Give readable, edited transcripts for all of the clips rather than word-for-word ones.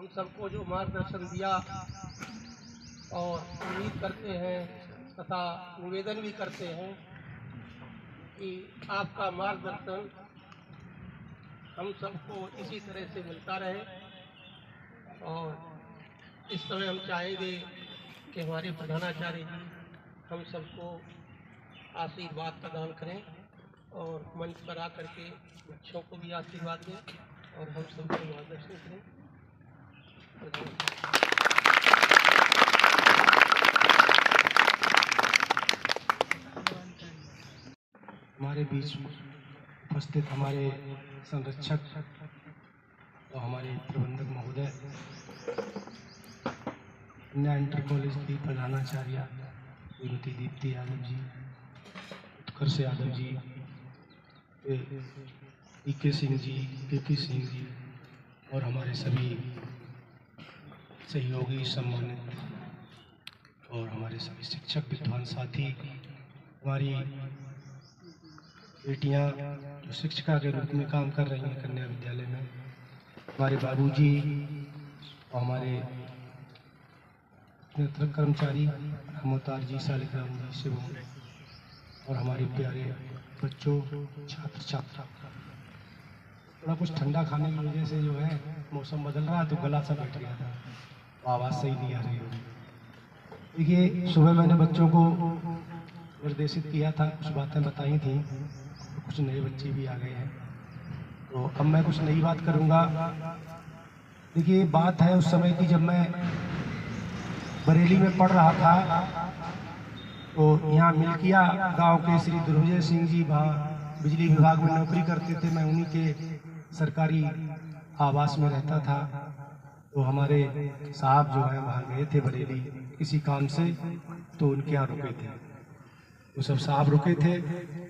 हम सबको जो मार्गदर्शन दिया, और उम्मीद करते हैं तथा निवेदन भी करते हैं कि आपका मार्गदर्शन हम सबको इसी तरह से मिलता रहे। और इस समय हम चाहेंगे कि हमारे प्रधानाचार्य जी हम सबको आशीर्वाद प्रदान करें और मंच पर आकर के बच्चों को भी आशीर्वाद दें और हम सबको मार्गदर्शन करें। हमारे बीच उपस्थित हमारे संरक्षक और हमारे प्रबंधक महोदय, कन्या इंटर कॉलेज की प्रधानाचार्य श्रीमती दीप्ति यादव जी, उत्कर्ष यादव जी, पीके सिंह जी, केपी सिंह जी और हमारे सभी सहयोगी सम्मानित और हमारे सभी शिक्षक विद्वान साथी, हमारी बेटियां जो शिक्षिका के रूप में काम कर रही हैं कन्या विद्यालय में, हमारे बाबूजी और हमारे नेतृत्व कर्मचारी मोहताज जी, सालिग्राम जी, शिवम और हमारे प्यारे बच्चों, छात्र छात्रा। थोड़ा कुछ ठंडा खाने की वजह से जो है मौसम बदल रहा है तो गला सा बैठ गया था, आवाज़ सही नहीं आ रही होगी। देखिए, सुबह मैंने बच्चों को निर्देशित किया था, कुछ बातें बताई थी, कुछ नए बच्चे भी आ गए हैं, तो अब मैं कुछ नई बात करूंगा। देखिए, बात है उस समय की जब मैं बरेली में पढ़ रहा था, तो यहाँ मिल्किया गांव के श्री दुर्विजय सिंह जी वहाँ बिजली विभाग में नौकरी करते थे। मैं उन्हीं के सरकारी आवास में रहता था। तो हमारे साहब जो है वहाँ गए थे बरेली किसी काम से, तो उनके यहाँ रुके थे। वो सब साहब रुके थे,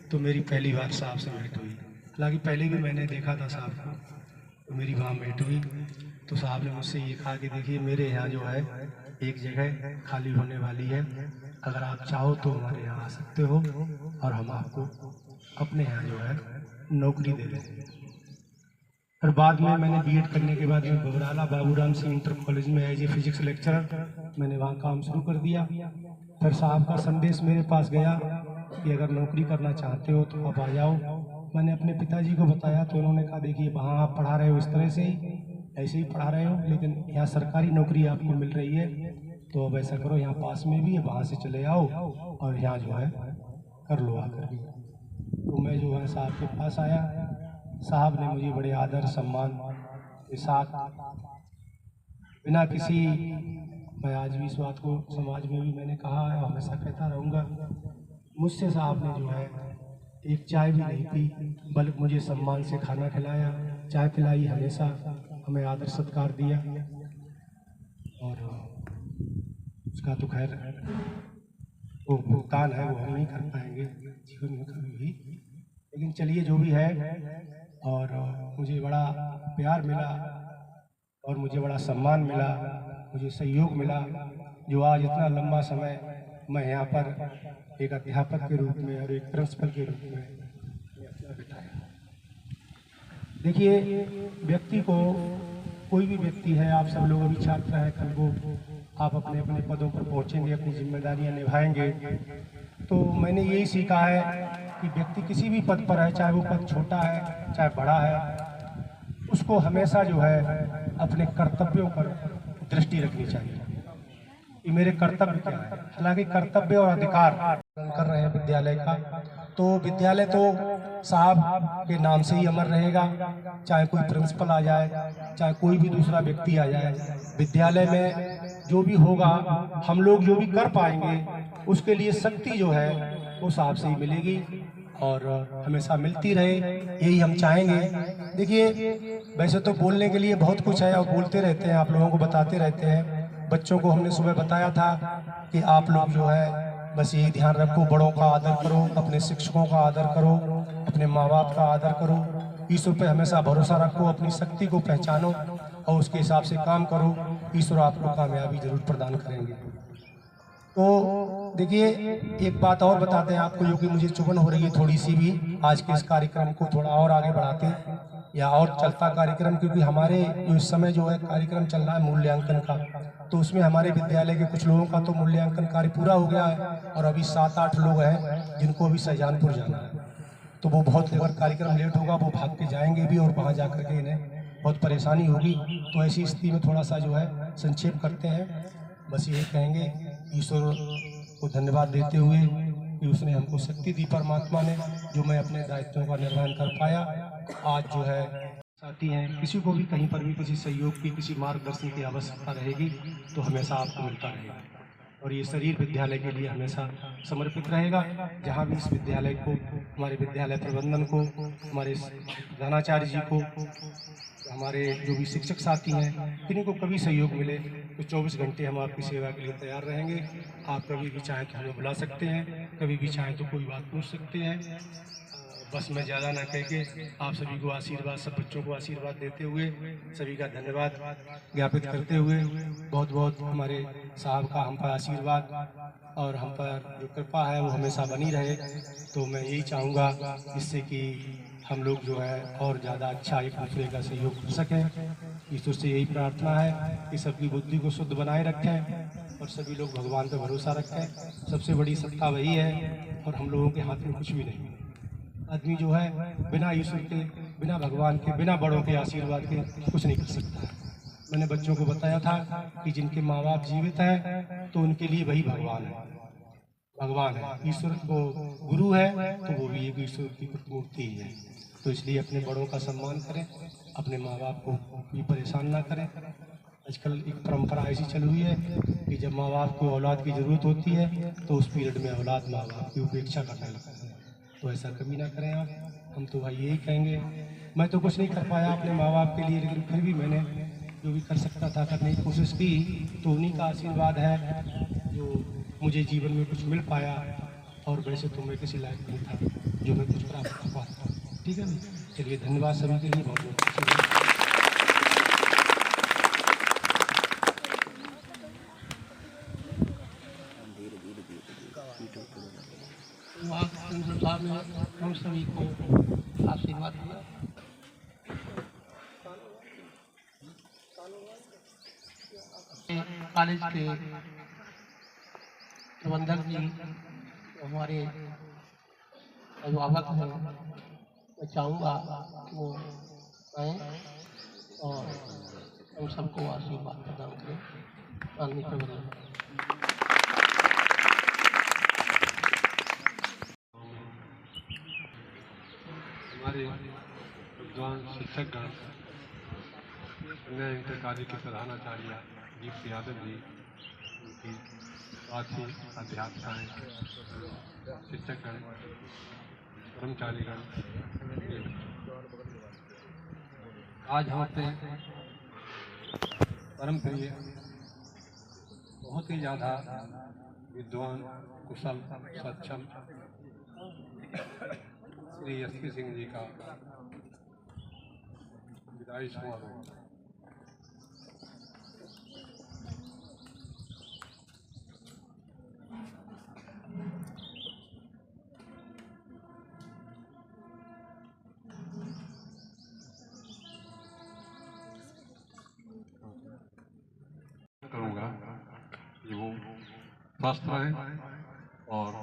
तो मेरी पहली बार साहब से भेंट हुई। हालांकि पहले भी मैंने देखा था साहब को, तो मेरी वहाँ भेंट हुई। तो साहब ने मुझसे ये कहा कि देखिए, मेरे यहाँ जो है एक जगह खाली होने वाली है, अगर आप चाहो तो हमारे यहाँ आ सकते हो और हम आपको अपने यहाँ जो है नौकरी दे देंगे। और बाद में मैंने बीएड करने के बाद में बबराला बाबूराम सिंह इंटर कॉलेज में एज ए फिजिक्स लेक्चरर मैंने वहाँ काम शुरू कर दिया। फिर साहब का संदेश मेरे पास गया कि अगर नौकरी करना चाहते हो तो आप आ जाओ। मैंने अपने पिताजी को बताया, तो उन्होंने कहा देखिए, वहाँ आप पढ़ा रहे हो इस तरह से ही, ऐसे ही पढ़ा रहे हो, लेकिन यहाँ सरकारी नौकरी आपको मिल रही है, तो अब ऐसा करो, यहाँ पास में भी है, वहाँ से चले आओ और यहाँ जो है कर लो आकर के। तो मैं जो है साहब के पास आया। साहब ने मुझे बड़े आदर सम्मान के साथ, बिना किसी, मैं आज भी इस बात को समाज में भी मैंने कहा है, हमेशा कहता रहूँगा, मुझसे साहब ने जो है एक चाय भी नहीं पी, बल्कि मुझे सम्मान से खाना खिलाया, चाय पिलाई, हमेशा हमें आदर सत्कार दिया। और उसका तो खैर वो भुगतान है, वो हम नहीं कर पाएंगे जीवन में कभी भी, लेकिन चलिए जो भी है। और मुझे बड़ा प्यार मिला और मुझे बड़ा सम्मान मिला, मुझे सहयोग मिला, जो आज इतना लंबा समय मैं यहाँ पर एक अध्यापक के रूप में और एक प्रिंसिपल के रूप में अपना बिताया। देखिए, व्यक्ति को, कोई भी व्यक्ति है, आप सब लोग अभी छात्र हैं, कल को आप अपने अपने पदों पर पहुँचेंगे, अपनी जिम्मेदारियाँ निभाएंगे। तो मैंने यही सीखा है कि व्यक्ति किसी भी पद पर है, चाहे वो पद छोटा है चाहे बड़ा है, उसको हमेशा जो है अपने कर्तव्यों पर दृष्टि रखनी चाहिए कि मेरे कर्तव्य क्या है। हालांकि कर्तव्य और अधिकार कर रहे हैं विद्यालय का, तो विद्यालय तो साहब के नाम से ही अमर रहेगा, चाहे कोई प्रिंसिपल आ जाए, चाहे कोई भी दूसरा व्यक्ति आ जाए। विद्यालय में जो भी होगा, हम लोग जो भी कर पाएंगे, उसके लिए शक्ति जो है वो साहब से ही मिलेगी और हमेशा मिलती रहे, यही हम चाहेंगे। देखिए, वैसे तो बोलने के लिए बहुत कुछ है और बोलते रहते हैं, आप लोगों को बताते रहते हैं। बच्चों को हमने सुबह बताया था कि आप लोग जो है बस यही ध्यान रखो, बड़ों का आदर करो, अपने शिक्षकों का आदर करो, अपने माँ बाप का आदर करो, ईश्वर पे हमेशा भरोसा रखो, अपनी शक्ति को पहचानो और उसके हिसाब से काम करो। ईश्वर आपको कामयाबी जरूर प्रदान करेंगे। तो देखिए, एक बात और बताते हैं आपको, जो कि मुझे चुभन हो रही है थोड़ी सी भी, आज के इस कार्यक्रम को थोड़ा और आगे बढ़ाते हैं। या और चलता कार्यक्रम, क्योंकि हमारे जो इस समय जो है कार्यक्रम चल रहा है मूल्यांकन का, तो उसमें हमारे विद्यालय के कुछ लोगों का तो मूल्यांकन कार्य पूरा हो गया है और अभी 7-8 लोग हैं जिनको अभी शाहजहानपुर जाना है। तो वो बहुत अगर कार्यक्रम लेट होगा वो भाग के जाएंगे भी और वहाँ जा कर के इन्हें बहुत परेशानी होगी। तो ऐसी स्थिति में थोड़ा सा जो है संक्षेप करते हैं। बस यही कहेंगे, ईश्वर को धन्यवाद देते हुए कि उसने हमको शक्ति दी परमात्मा ने, जो मैं अपने दायित्वों का निर्वहन कर पाया। आज जो है साथी हैं, किसी को भी कहीं पर भी किसी सहयोग की, किसी मार्गदर्शन की आवश्यकता रहेगी तो हमेशा आपको मिलता रहेगा। और ये शरीर विद्यालय के लिए हमेशा समर्पित रहेगा। जहाँ भी इस विद्यालय को, हमारे विद्यालय प्रबंधन को, हमारे प्रधानाचार्य जी को, हमारे जो भी शिक्षक साथी हैं, किन्हीं को कभी सहयोग मिले तो 24 घंटे हम आपकी सेवा के लिए तैयार रहेंगे। आप कभी भी चाहें तो हमें बुला सकते हैं, कभी भी चाहें तो कोई बात पूछ सकते हैं। बस मैं ज़्यादा ना कह के आप सभी को आशीर्वाद, सब बच्चों को आशीर्वाद देते हुए सभी का धन्यवाद ज्ञापित करते हुए, बहुत बहुत हमारे साहब का हम पर आशीर्वाद और हम पर जो कृपा है वो हमेशा बनी रहे। तो मैं यही चाहूँगा जिससे कि हम लोग जो है और ज़्यादा अच्छा एक दूसरे का सहयोग कर सकें। ईश्वर से यही प्रार्थना है कि सबकी बुद्धि को शुद्ध बनाए रखें और सभी लोग भगवान पर भरोसा रखें। सबसे बड़ी सत्ता वही है और हम लोगों के हाथ में कुछ भी नहीं। आदमी जो है बिना ईश्वर के, बिना भगवान के, बिना बड़ों के आशीर्वाद के कुछ नहीं कर सकता। मैंने बच्चों को बताया था कि जिनके माँ बाप जीवित हैं तो उनके लिए वही भगवान है, भगवान है। ईश्वर को गुरु है तो वो भी एक ईश्वर की प्रतिमूर्ति ही है। तो इसलिए अपने बड़ों का सम्मान करें, अपने माँ बाप को भी परेशान ना करें। आजकल एक परंपरा ऐसी चली हुई है कि जब माँ बाप को औलाद की ज़रूरत होती है तो उस पीरियड में औलाद माँ बाप की उपेक्षा करने लगता है। तो ऐसा कभी ना करें आप। हम तो भाई यही कहेंगे, मैं तो कुछ नहीं कर पाया अपने माँ बाप के लिए, लेकिन फिर भी मैंने जो भी कर सकता था करने की कोशिश की। तो उन्हीं का आशीर्वाद है जो मुझे जीवन में कुछ मिल पाया। और वैसे तो मैं किसी लायक नहीं था जो मैं कुछ प्राप्त कर पाता। ठीक है, चलिए धन्यवाद सभी के लिए, बहुत बहुत साहब ने हम सभी को आशीर्वाद दिया। कॉलेज के प्रबंधक जी, हमारे अभिभावक हैं, मैं चाहूँगा कि वो आएँ और हम सबको आशीर्वाद प्रदान करें। माननीय प्रबंधक हमारे विद्वान शिक्षकगण, कन्या इंटर कॉलेज के प्रधानाचार्य दीप यादव जी, उनकी साथी अध्यापकाएँ, शिक्षकगण, कर्मचारीगण, आज हम अपने परम प्रिय, बहुत ही ज़्यादा विद्वान, कुशल, सक्षम श्री एस.पी. सिंह जी का विदाई समारोह करूँगा कि वो स्वस्थ रहें और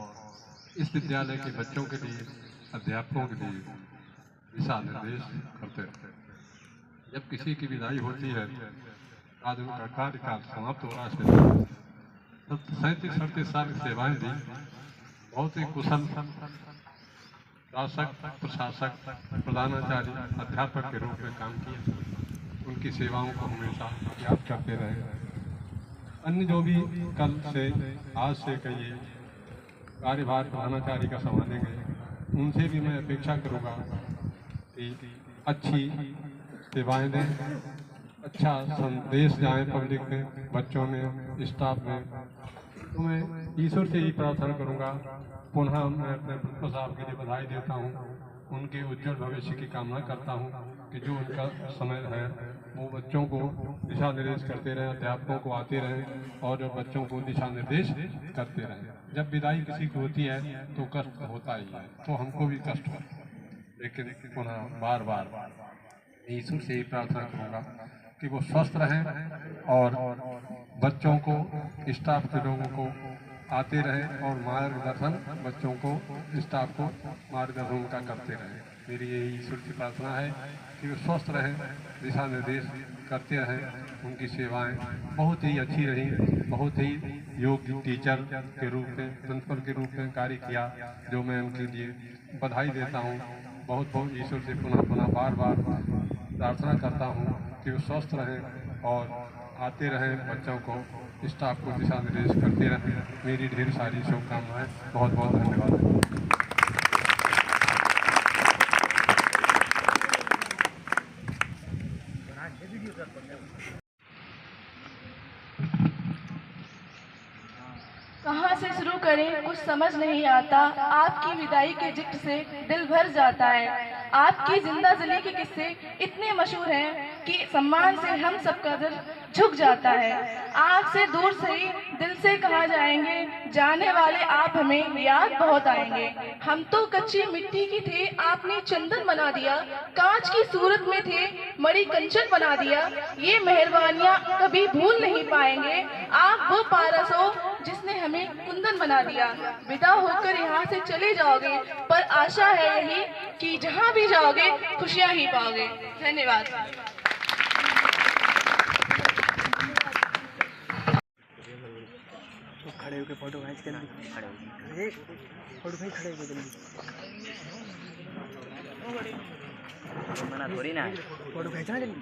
इस विद्यालय के बच्चों के लिए, अध्यापकों के लिए दिशा निर्देश करते रहते। जब किसी की विदाई होती है, आज उनका कार्यकाल समाप्त हो रहा है, तो 37-38 साल की सेवाएं दी, बहुत ही कुशल शासक, प्रशासक, प्रधानाचार्य, अध्यापक के रूप में काम किया। उनकी सेवाओं को हमेशा याद करते रहे। अन्य जो भी कल से, आज से कई कार्यभार प्रधानाचार्य का संभालेंगे, उनसे भी मैं अपेक्षा करूँगा कि अच्छी सेवाएं दें, अच्छा संदेश जाए पब्लिक में, बच्चों में, स्टाफ में। तो मैं ईश्वर से ही प्रार्थना करूँगा। पुनः मैं अपने प्रिंसिपल साहब के लिए बधाई देता हूँ, उनके उज्जवल भविष्य की कामना करता हूँ कि जो उनका समय है वो बच्चों को दिशा निर्देश करते रहें, अध्यापकों को आते रहें और बच्चों को दिशा निर्देश करते रहें। जब विदाई किसी की होती है तो कष्ट होता ही है, तो हमको भी कष्ट हो, लेकिन पुनः बार बार ईश्वर से ही प्रार्थना करूँगा कि वो स्वस्थ रहें और बच्चों को, स्टाफ के लोगों को आते रहें और मार्गदर्शन बच्चों को, स्टाफ को मार्गदर्शन उनका करते रहें। मेरी यही ईश्वर से प्रार्थना है कि वो स्वस्थ रहें, दिशा निर्देश करते रहें। उनकी सेवाएं बहुत ही अच्छी रही, बहुत ही योग्य टीचर के रूप में, प्रिंसिपल के रूप में कार्य किया, जो मैं उनके लिए बधाई देता हूँ। बहुत बहुत ईश्वर से पुनः पुनः बार बार प्रार्थना करता हूँ कि वो स्वस्थ रहें और आते रहें, बच्चों को, स्टाफ को दिशा निर्देश करते रहें। मेरी ढेर सारी शुभकामनाएं। बहुत बहुत धन्यवाद। कहाँ से शुरू करें कुछ समझ नहीं आता, आपकी विदाई के जिक्र से दिल भर जाता है। आपकी जिंदा जली के किस्से इतने मशहूर हैं कि सम्मान से हम सबका दिल झुक जाता है। आँख से दूर सही दिल से कहा जाएंगे, जाने वाले आप हमें याद बहुत आएंगे। हम तो कच्ची मिट्टी की थे, आपने चंदन बना दिया, कांच की सूरत में थे, मणि कंचन बना दिया। ये मेहरबानियां कभी भूल नहीं पाएंगे, आप वो पारस हो जिसने हमें कुंदन बना दिया। विदा होकर यहाँ से चले जाओगे, पर आशा है यही कि जहाँ भी जाओगे खुशियाँ ही पाओगे। धन्यवाद। खड़े होके फोटो खींच के खड़े फोटो खींच खड़े होके जल्दी मना थोड़ी ना फोटो खींचना जल्दी।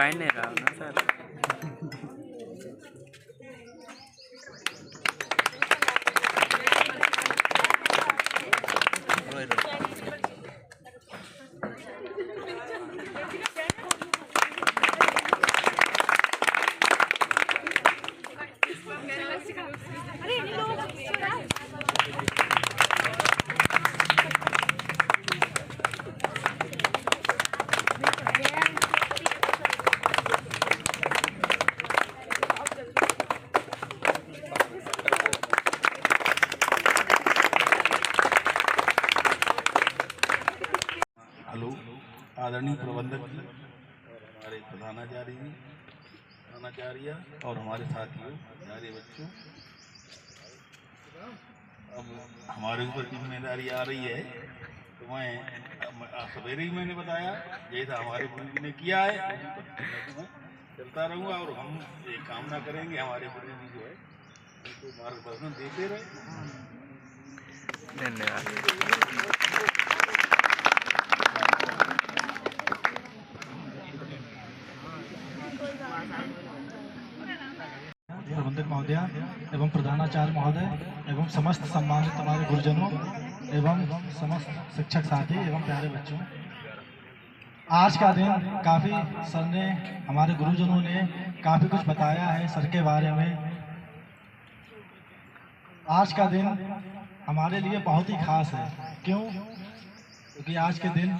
पाए नहीं रहा ना सर। हेलो आदरणीय प्रबंधक जी और हमारे प्रधानाचार्य और हमारे साथियों प्यारे बच्चों, अब हमारे ऊपर जिम्मेदारी आ रही है तो मैं सवेरे ही मैंने बताया जैसा हमारे गुरु ने किया है मैं चलता रहूँगा और हम एक कामना करेंगे हमारे गुरु जी जो है उनको मार्गदर्शन देते रहे। धन्यवाद। प्रबंधक महोदय एवं प्रधानाचार्य महोदय एवं समस्त सम्मानित हमारे गुरुजनों एवं समस्त शिक्षक साथी एवं प्यारे बच्चों, आज का दिन काफ़ी सर ने हमारे गुरुजनों ने काफ़ी कुछ बताया है सर के बारे में। आज का दिन हमारे लिए बहुत ही खास है। क्यों? क्योंकि आज के दिन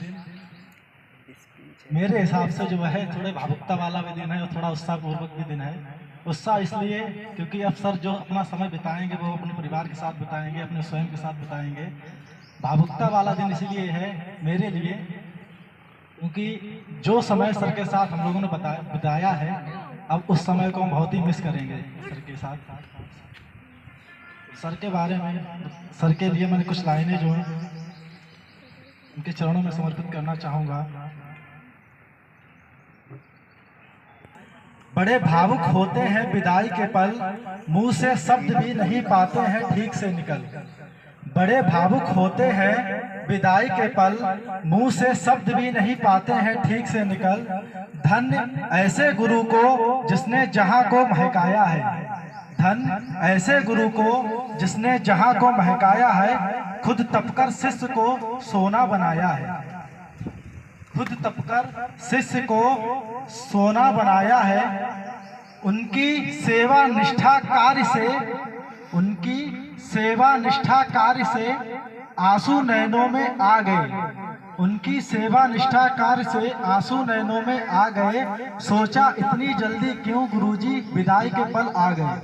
मेरे हिसाब से जो है थोड़े भावुकता वाला भी दिन है और थोड़ा उत्साहपूर्वक भी दिन है। उत्साह इसलिए क्योंकि अब सर जो अपना समय बिताएंगे वो अपने परिवार के साथ बिताएंगे, अपने स्वयं के साथ बिताएंगे। भावुकता वाला दिन इसलिए है मेरे लिए क्योंकि जो समय सर के साथ हम लोगों ने बिताया है, अब उस समय को हम बहुत ही मिस करेंगे सर के साथ। सर के बारे में, सर के लिए मैंने कुछ लाइनें जो हैं उनके चरणों में समर्पित करना चाहूँगा। बड़े भावुक होते हैं विदाई के पल, मुंह से शब्द भी नहीं पाते हैं ठीक से निकल। बड़े भावुक होते हैं विदाई के पल, मुंह से शब्द भी नहीं पाते हैं ठीक से निकल। धन्य ऐसे गुरु को जिसने जहां को महकाया है, धन्य ऐसे गुरु को जिसने जहां को महकाया है। खुद तपकर शिष्य को सोना बनाया है, खुद तपकर शिष्य को सोना बनाया है। उनकी सेवा निष्ठा कार्य से, उनकी सेवा निष्ठा कार्य से आंसू नैनों में आ गए। उनकी सेवा निष्ठा कार्य से आंसू नैनों में आ गए। सोचा इतनी जल्दी क्यों गुरुजी विदाई के पल आ गए।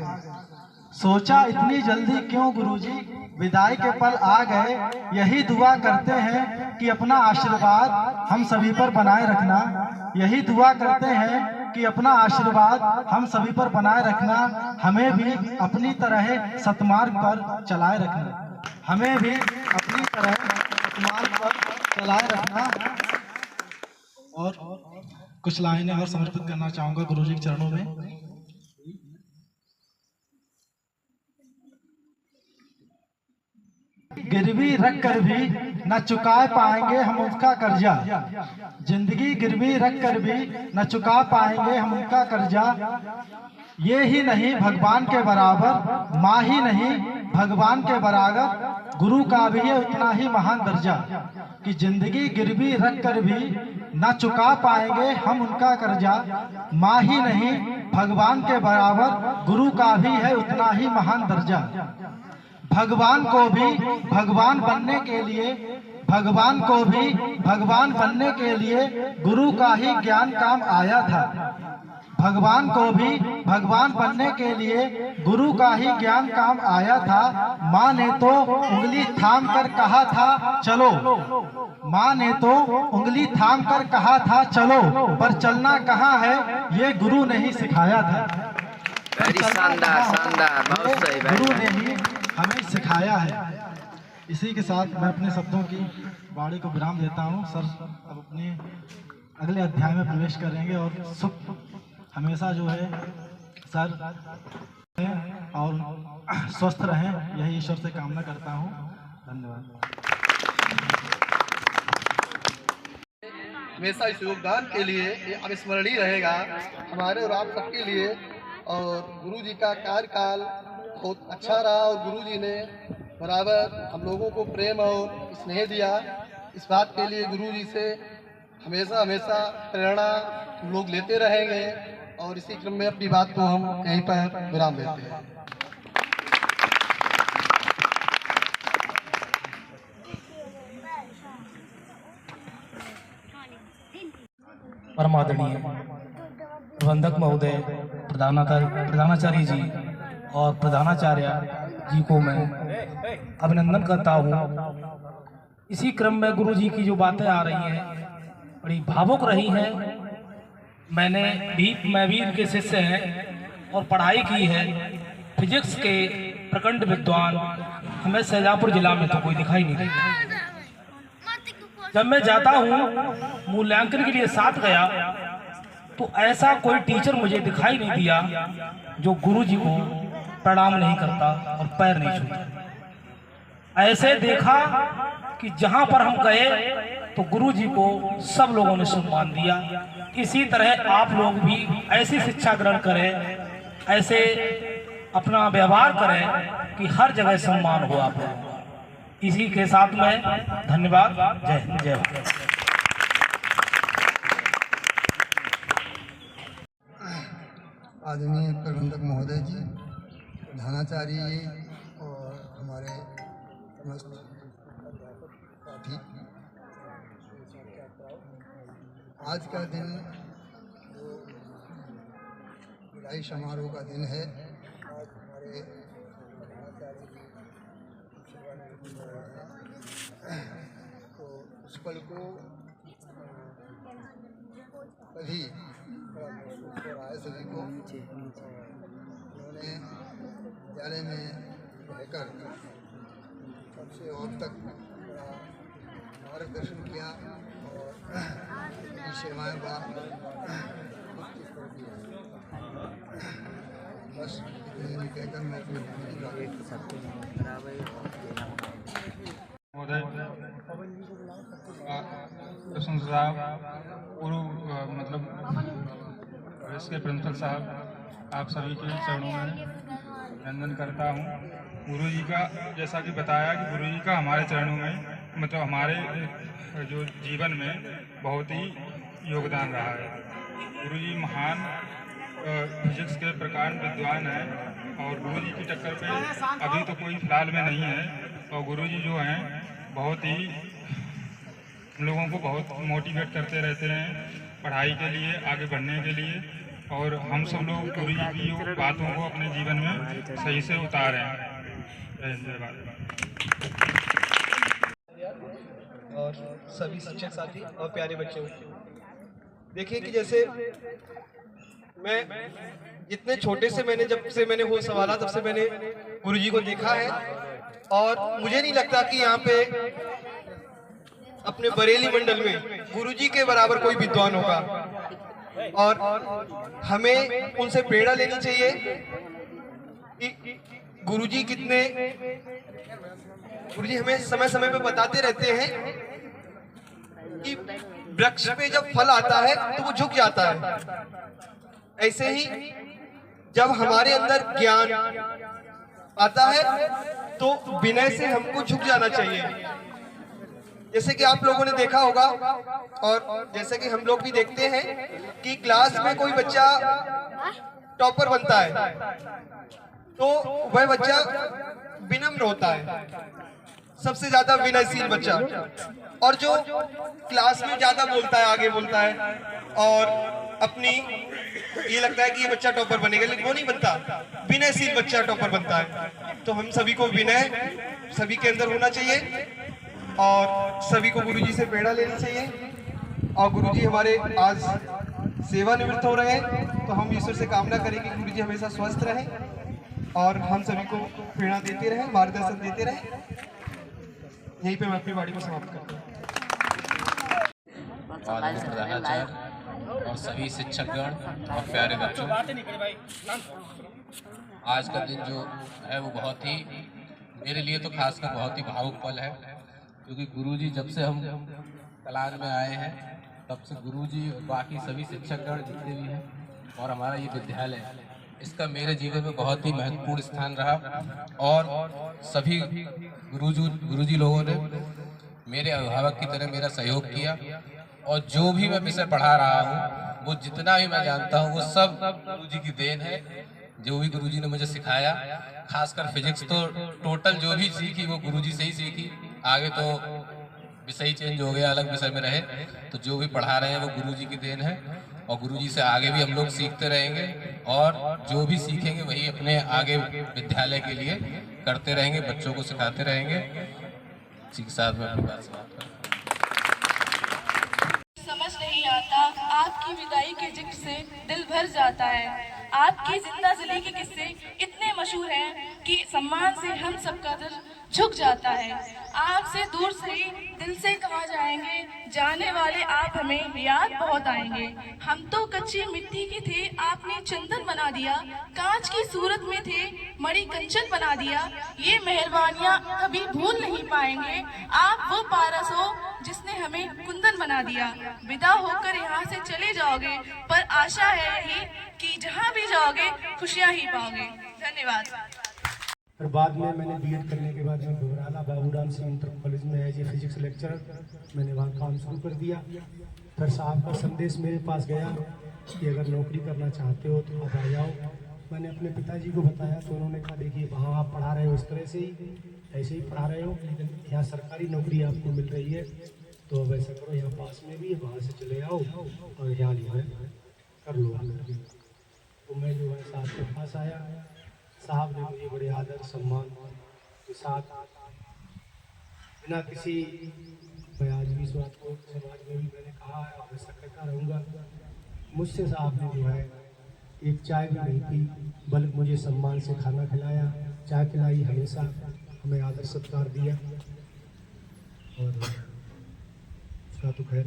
सोचा इतनी जल्दी क्यों गुरुजी विदाई के पल आ गए। यही दुआ करते हैं कि अपना आशीर्वाद हम सभी पर बनाए रखना। यही दुआ करते हैं कि अपना आशीर्वाद हम सभी पर बनाए रखना। हमें भी अपनी तरह सतमार्ग पर चलाए रखना। हमें भी अपनी तरह सतमार्ग पर चलाए रखना। और कुछ लाइनें और समर्पित करना चाहूँगा गुरुजी के चरणों में। गिरवी रख कर भी न चुका पाएंगे हम उसका कर्जा। जिंदगी गिरवी रख कर भी न चुका पाएंगे हम उनका कर्जा। ये ही नहीं भगवान के बराबर, माँ ही नहीं भगवान के बराबर। गुरु का भी है उतना ही महान दर्जा कि जिंदगी गिरवी रख कर भी न चुका पाएंगे हम उनका कर्जा। माँ ही नहीं भगवान के बराबर, गुरु का भी है उतना ही महान दर्जा। भगवान को भी भगवान बनने के लिए, भगवान को भी भगवान बनने के लिए गुरु का ही ज्ञान काम आया था। भगवान को भी भगवान बनने के लिए गुरु का ही ज्ञान काम आया था। माँ ने तो उंगली थाम कर कहा था चलो, माँ ने तो उंगली थाम कर कहा था चलो, पर चलना कहाँ है ये गुरु ने ही सिखाया था। शानदार शानदार, बहुत सही गुरु ने ही हमें सिखाया है। इसी के साथ मैं अपने शब्दों की वाणी को विराम देता हूँ। सर अब अपने अगले अध्याय में प्रवेश करेंगे और सुख हमेशा जो है सर और स्वस्थ रहें, यही ईश्वर से कामना करता हूँ। धन्यवाद। हमेशा इस योगदान के लिए ये अविस्मरणीय रहेगा हमारे और आप सबके लिए। और गुरु जी का कार्यकाल बहुत अच्छा रहा और गुरु जी ने बराबर हम लोगों को प्रेम और स्नेह दिया। इस बात के लिए गुरु जी से हमेशा हमेशा प्रेरणा हम लोग लेते रहेंगे। और इसी क्रम में अपनी बात को हम यहीं पर विराम देते हैं। परमादरणीय प्रबंधक महोदय, प्रधानाचार्य जी और प्रधानाचार्य जी को मैं अभिनंदन करता हूँ। इसी क्रम में गुरु जी की जो बातें आ रही हैं बड़ी भावुक रही हैं। मैं भी इनके शिष्य हैं और पढ़ाई की है। फिजिक्स के प्रखंड विद्वान हमें शाहजहाँपुर जिला में तो कोई दिखाई नहीं देता। जब मैं जाता हूँ मूल्यांकन के लिए साथ गया तो ऐसा कोई टीचर मुझे दिखाई नहीं दिया जो गुरुजी को प्रणाम नहीं करता और पैर नहीं छूता। ऐसे देखा कि जहां पर हम गए तो गुरुजी को सब लोगों ने सम्मान दिया। इसी तरह आप लोग भी ऐसी शिक्षा ग्रहण करें, ऐसे अपना व्यवहार करें कि हर जगह सम्मान हो आप लोगों का। इसी के साथ में धन्यवाद। जय हिंद, जय भारत। आदरणीय प्रबंधक महोदय जी, प्रधानाचार्य जी और हमारे समस्त साथी, आज का दिन जो विदाई समारोह का दिन है। आज हमारे प्रधानाचार्य जी तो उस पल को कभी बड़ा महसूस हो रहा है सभी को। उन्होंने विद्यालय में रहकर सबसे अब तक बड़ा मार्गदर्शन किया और उनकी सेवाएं बस इतने कहकर मैं अपनी कृष्ण साहब, पूर्व मतलब इसके प्रिंसिपल साहब, आप सभी के चरणों में वंदन करता हूँ। गुरु जी का जैसा कि बताया कि गुरु जी का हमारे चरणों में मतलब हमारे जो जीवन में बहुत ही योगदान रहा है। गुरु जी महान फिजिक्स के प्रकांड विद्वान हैं और गुरु जी की टक्कर पे अभी तो कोई फिलहाल में नहीं है। और गुरु जी जो हैं बहुत ही हम लोगों को बहुत मोटिवेट करते रहते हैं पढ़ाई के लिए, आगे बढ़ने के लिए। और हम सब लोग गुरु जी की बातों को अपने जीवन में सही से उतारें। और सभी शिक्षक साथी और प्यारे बच्चों, देखिए कि जैसे मैं जितने छोटे से जब से मैंने वो संभाला तब से मैंने गुरु जी को देखा है। और मुझे नहीं लगता कि यहाँ पे अपने बरेली मंडल में गुरुजी के बराबर कोई विद्वान होगा। और हमें उनसे प्रेरणा लेनी चाहिए कि गुरुजी हमें समय समय पे बताते रहते हैं कि वृक्ष पे जब फल आता है तो वो झुक जाता है। ऐसे ही जब हमारे अंदर ज्ञान आता है तो विनय से हमको झुक जाना चाहिए। जैसे कि आप लोगों ने देखा होगा और जैसे कि हम लोग भी देखते हैं कि क्लास में कोई बच्चा टॉपर बनता है तो वह बच्चा विनम्र होता है, सबसे ज्यादा विनयशील बच्चा। और जो क्लास में ज्यादा बोलता है, आगे बोलता है और अपनी ये लगता है कि ये बच्चा टॉपर बनेगा, लेकिन वो नहीं बनता। विनयशील बच्चा टॉपर बनता है। तो हम सभी को विनय सभी के अंदर होना चाहिए और सभी को गुरुजी से प्रेरणा लेनी चाहिए। और गुरुजी हमारे आज सेवानिवृत्त हो रहे हैं तो हम ईश्वर से कामना करेंगे कि गुरुजी हमेशा स्वस्थ रहें और हम सभी को प्रेरणा देते रहें, मार्गदर्शन देते रहें। यहीं पे मैं अपनी वाणी को समाप्त करता हूँ। प्रधानाचार्य और सभी शिक्षकगण और प्यारे बच्चों, आज का दिन जो है वो बहुत ही मेरे लिए तो खासकर बहुत ही भावुक पल है, क्योंकि गुरुजी जब से हम कलान में आए हैं तब से गुरुजी और बाकी सभी शिक्षकगण जितने भी हैं और हमारा ये विद्यालय, इसका मेरे जीवन में बहुत ही महत्वपूर्ण स्थान रहा। और सभी गुरुजी लोगों ने मेरे अभिभावक की तरह मेरा सहयोग किया और जो भी मैं विषय पढ़ा रहा हूँ, वो जितना भी मैं जानता हूँ, वो सब गुरुजी की देन है। जो भी गुरुजी ने मुझे सिखाया, खासकर फिजिक्स तो टोटल जो भी सीखी वो गुरुजी से ही सीखी। आगे तो विषय चेंज हो गया, अलग विषय में रहे, तो जो भी पढ़ा रहे हैं वो गुरुजी की देन है और गुरुजी से आगे भी हम लोग सीखते रहेंगे और जो भी सीखेंगे वही अपने आगे विद्यालय के लिए करते रहेंगे, बच्चों को सिखाते रहेंगे। इसी के साथ मैं अपनी बात समाप्त करता हूं। समझ नहीं आता, आपकी विदाई के जिक्र से दिल भर जाता है। आपकी जिंदा जिले के किस्से इतने मशहूर हैं कि सम्मान से हम सबका दिल झुक जाता है। आपसे दूर से ही दिल से कहा जाएंगे, जाने वाले आप हमें याद बहुत आएंगे। हम तो कच्ची मिट्टी के थे, आपने चंदन बना दिया। कांच की सूरत में थे, मणि कंचन बना दिया। ये मेहरबानियां कभी भूल नहीं पाएंगे। आप वो पारस हो जिसने हमें कुंदन बना दिया। विदा होकर यहाँ से चले जाओगे, पर आशा है यही कि जहाँ भी जाओगे खुशियाँ ही पाओगे। धन्यवाद। फिर बाद में मैंने बीएड करने के बाद मैं घबराला बाबूराम सिंह इंटर कॉलेज में एज ए फिजिक्स लेक्चरर मैंने वहाँ काम शुरू कर दिया। फिर साहब का संदेश मेरे पास गया कि अगर नौकरी करना चाहते हो तो आप आ जाओ। मैंने अपने पिताजी को बताया तो उन्होंने कहा देखिए वहाँ आप पढ़ा रहे हो इस तरह से ही, ऐसे ही पढ़ा रहे हो, लेकिन यहाँ सरकारी नौकरी आपको मिल रही है तो अब ऐसा करो, यहाँ पास में भी वहाँ से चले आओ और यहाँ जो है कर लो नौकरी। तो मैं जो है साहब के पास आया। साहब ने मुझे बड़े आदर सम्मान के साथ बिना किसी मैं आज भी स्वाद को समाज में भी मैंने कहा है और ऐसा करता रहूँगा। मुझसे साहब ने जो है एक चाय भी नहीं पी, बल्कि मुझे सम्मान से खाना खिलाया, चाय पिलाई, हमेशा हमें आदर सत्कार दिया। और उसका तो खैर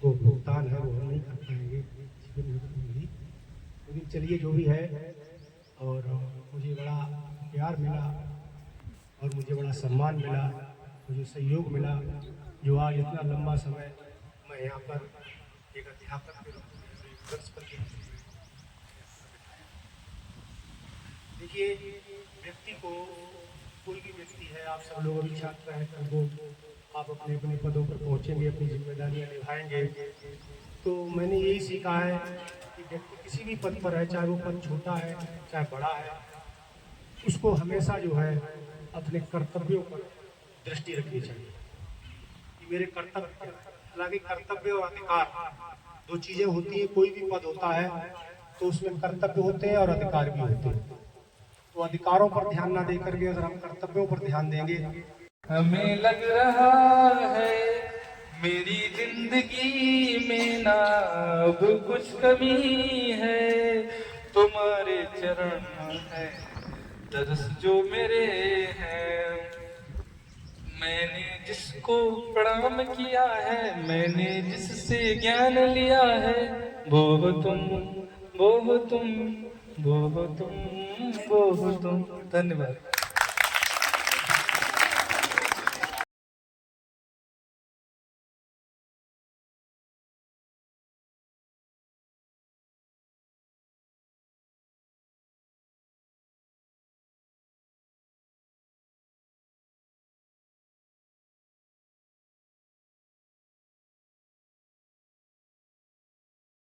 वो भुगतान है वो हम नहीं कर पाएंगे जीवन में भी, लेकिन चलिए जो भी है। और मुझे बड़ा प्यार मिला और मुझे बड़ा सम्मान मिला, मुझे सहयोग मिला, जो आज इतना लंबा समय मैं यहाँ पर एक अध्यापक के रूप में। देखिए व्यक्ति को, कोई भी व्यक्ति है, आप सब लोग अभी छात्र हैं, कल को आप अपने अपने पदों पर पहुँचेंगे, अपनी जिम्मेदारियाँ निभाएंगे। तो मैंने यही सीखा है कि व्यक्ति किसी भी पद पर है, चाहे वो पद छोटा है चाहे बड़ा है, उसको हमेशा जो है अपने कर्तव्यों पर दृष्टि रखनी चाहिए कि मेरे कर्तव्य। हालांकि कर्तव्य और अधिकार दो चीजें होती हैं। कोई भी पद होता है तो उसमें कर्तव्य होते हैं और अधिकार भी होते हैं। तो अधिकारों पर ध्यान ना दे करके अगर हम कर्तव्यों पर ध्यान देंगे। हमें लग रहा है मेरी जिंदगी में ना अब कुछ कमी है, तुम्हारे चरण है दर्श जो मेरे हैं। मैंने जिसको प्रणाम किया है, मैंने जिससे ज्ञान लिया है, वो हो तुम, वो हो तुम, वो हो तुम, वो हो तुम। धन्यवाद।